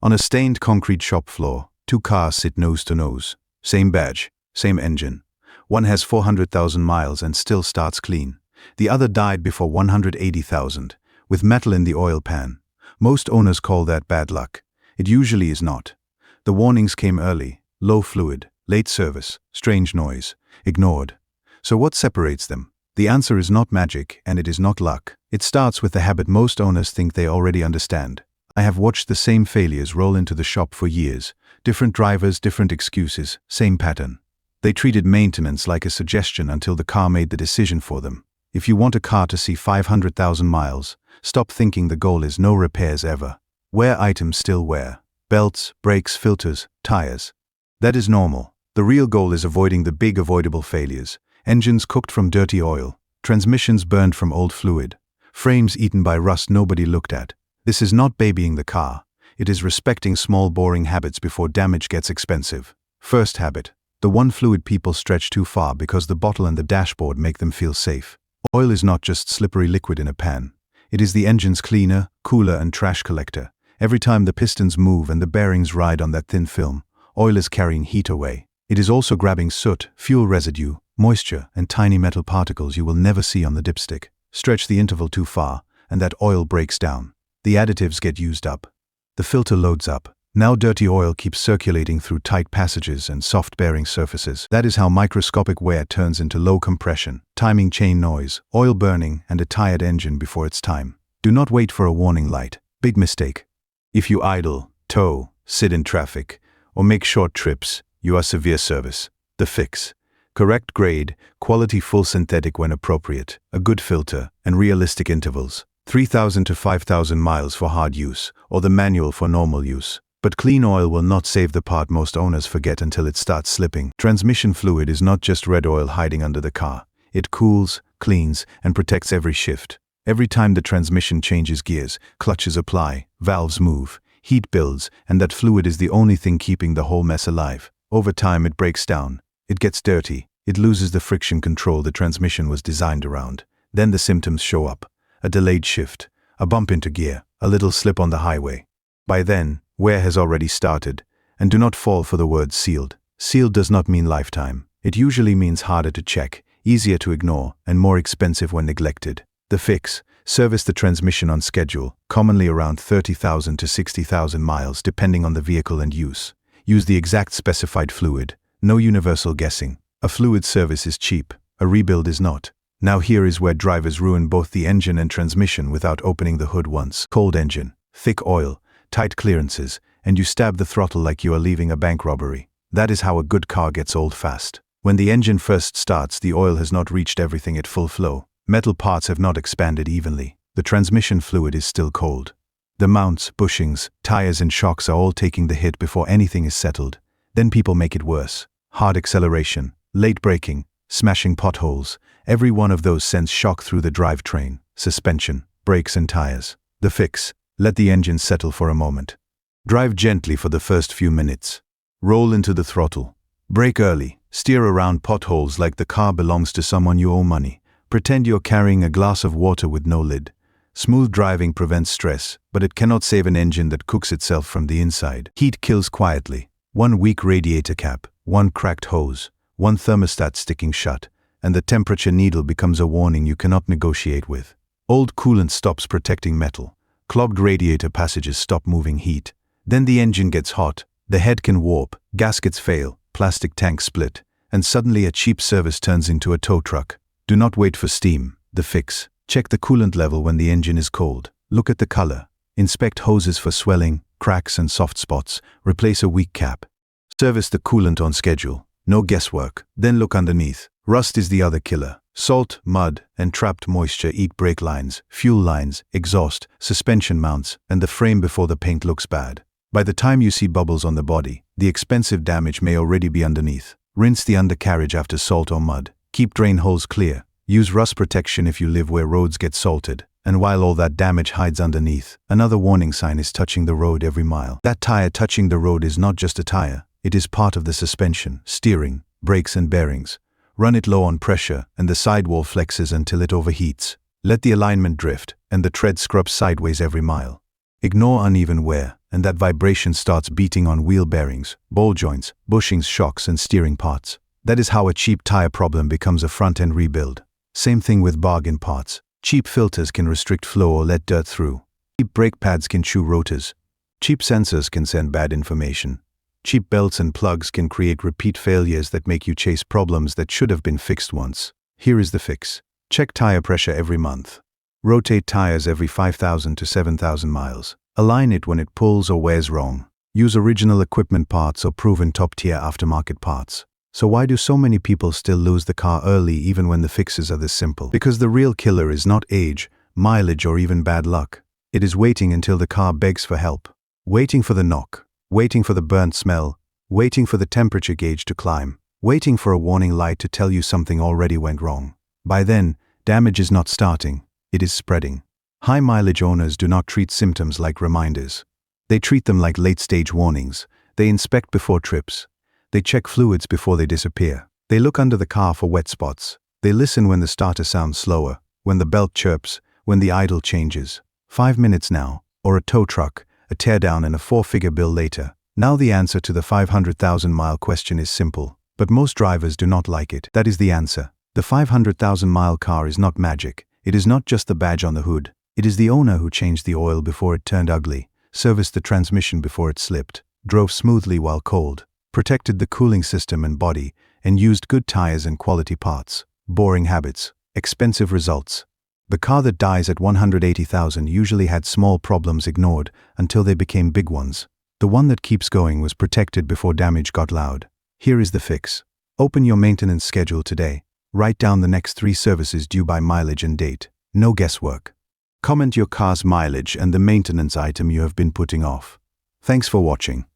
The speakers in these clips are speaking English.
On a stained concrete shop floor, two cars sit nose to nose. Same badge, same engine. One has 400,000 miles and still starts clean. The other died before 180,000, with metal in the oil pan. Most owners call that bad luck. It usually is not. The warnings came early: low fluid, late service, strange noise, ignored. So what separates them? The answer is not magic, and it is not luck. It starts with the habit most owners think they already understand. I have watched the same failures roll into the shop for years. Different drivers, different excuses, same pattern. They treated maintenance like a suggestion until the car made the decision for them. If you want a car to see 500,000 miles, stop thinking the goal is no repairs ever. Wear items still wear. Belts, brakes, filters, tires. That is normal. The real goal is avoiding the big avoidable failures. Engines cooked from dirty oil. Transmissions burned from old fluid. Frames eaten by rust nobody looked at. This is not babying the car. It is respecting small boring habits before damage gets expensive. First habit. The one fluid people stretch too far because the bottle and the dashboard make them feel safe. Oil is not just slippery liquid in a pan. It is the engine's cleaner, cooler and trash collector. Every time the pistons move and the bearings ride on that thin film, oil is carrying heat away. It is also grabbing soot, fuel residue, moisture and tiny metal particles you will never see on the dipstick. Stretch the interval too far, and that oil breaks down. The additives get used up. The filter loads up. Now dirty oil keeps circulating through tight passages and soft bearing surfaces. That is how microscopic wear turns into low compression, timing chain noise, oil burning, and a tired engine before its time. Do not wait for a warning light. Big mistake. If you idle, tow, sit in traffic, or make short trips, you are severe service. The fix. Correct grade, quality full synthetic when appropriate, a good filter, and realistic intervals. 3,000 to 5,000 miles for hard use, or the manual for normal use. But clean oil will not save the part most owners forget until it starts slipping. Transmission fluid is not just red oil hiding under the car. It cools, cleans, and protects every shift. Every time the transmission changes gears, clutches apply, valves move, heat builds, and that fluid is the only thing keeping the whole mess alive. Over time it breaks down. It gets dirty. It loses the friction control the transmission was designed around. Then the symptoms show up. A delayed shift, a bump into gear, a little slip on the highway. By then, wear has already started, and do not fall for the word sealed. Sealed does not mean lifetime. It usually means harder to check, easier to ignore, and more expensive when neglected. The fix: service the transmission on schedule, commonly around 30,000 to 60,000 miles depending on the vehicle and use. Use the exact specified fluid. No universal guessing. A fluid service is cheap, a rebuild is not. Now here is where drivers ruin both the engine and transmission without opening the hood once. Cold engine, thick oil, tight clearances, and you stab the throttle like you are leaving a bank robbery. That is how a good car gets old fast. When the engine first starts, the oil has not reached everything at full flow. Metal parts have not expanded evenly. The transmission fluid is still cold. The mounts, bushings, tires and shocks are all taking the hit before anything is settled. Then people make it worse. Hard acceleration, late braking, smashing potholes. Every one of those sends shock through the drivetrain, suspension, brakes and tires. The fix: let the engine settle for a moment. Drive gently for the first few minutes. Roll into the throttle. Brake early. Steer around potholes like the car belongs to someone you owe money. Pretend you're carrying a glass of water with no lid. Smooth driving prevents stress, but it cannot save an engine that cooks itself from the inside. Heat kills quietly. One weak radiator cap, one cracked hose, one thermostat sticking shut, and the temperature needle becomes a warning you cannot negotiate with. Old coolant stops protecting metal. Clogged radiator passages stop moving heat. Then the engine gets hot, the head can warp, gaskets fail, plastic tanks split, and suddenly a cheap service turns into a tow truck. Do not wait for steam. The fix: check the coolant level when the engine is cold. Look at the color. Inspect hoses for swelling, cracks and soft spots. Replace a weak cap. Service the coolant on schedule. No guesswork. Then look underneath. Rust is the other killer. Salt, mud, and trapped moisture eat brake lines, fuel lines, exhaust, suspension mounts, and the frame before the paint looks bad. By the time you see bubbles on the body, the expensive damage may already be underneath. Rinse the undercarriage after salt or mud. Keep drain holes clear. Use rust protection if you live where roads get salted. And while all that damage hides underneath, another warning sign is touching the road every mile. That tire touching the road is not just a tire. It is part of the suspension, steering, brakes and bearings. Run it low on pressure, and the sidewall flexes until it overheats. Let the alignment drift, and the tread scrubs sideways every mile. Ignore uneven wear. and that vibration starts beating on wheel bearings, ball joints, bushings, shocks, and steering parts. That is how a cheap tire problem becomes a front-end rebuild. Same thing with bargain parts. Cheap filters can restrict flow or let dirt through. Cheap brake pads can chew rotors. Cheap sensors can send bad information. Cheap belts and plugs can create repeat failures that make you chase problems that should have been fixed once. Here is the fix. Check tire pressure every month. Rotate tires every 5,000 to 7,000 miles. Align it when it pulls or wears wrong. Use original equipment parts or proven top-tier aftermarket parts. So why do so many people still lose the car early even when the fixes are this simple? Because the real killer is not age, mileage, or even bad luck. It is waiting until the car begs for help. Waiting for the knock. Waiting for the burnt smell. Waiting for the temperature gauge to climb. Waiting for a warning light to tell you something already went wrong. By then, damage is not starting. It is spreading. High mileage owners do not treat symptoms like reminders. They treat them like late-stage warnings. They inspect before trips. They check fluids before they disappear. They look under the car for wet spots. They listen when the starter sounds slower, when the belt chirps, when the idle changes. 5 minutes now, or a tow truck, a teardown, and a 4-figure bill later. Now the answer to the 500,000-mile question is simple, but most drivers do not like it. That is the answer. The 500,000-mile car is not magic. It is not just the badge on the hood. It is the owner who changed the oil before it turned ugly, serviced the transmission before it slipped, drove smoothly while cold, protected the cooling system and body, and used good tires and quality parts. Boring habits, expensive results. The car that dies at 180,000 usually had small problems ignored until they became big ones. The one that keeps going was protected before damage got loud. Here is the fix. Open your maintenance schedule today. Write down the next 3 services due by mileage and date. No guesswork. Comment your car's mileage and the maintenance item you have been putting off. Thanks for watching.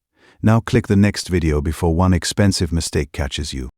Now click the next video before one expensive mistake catches you.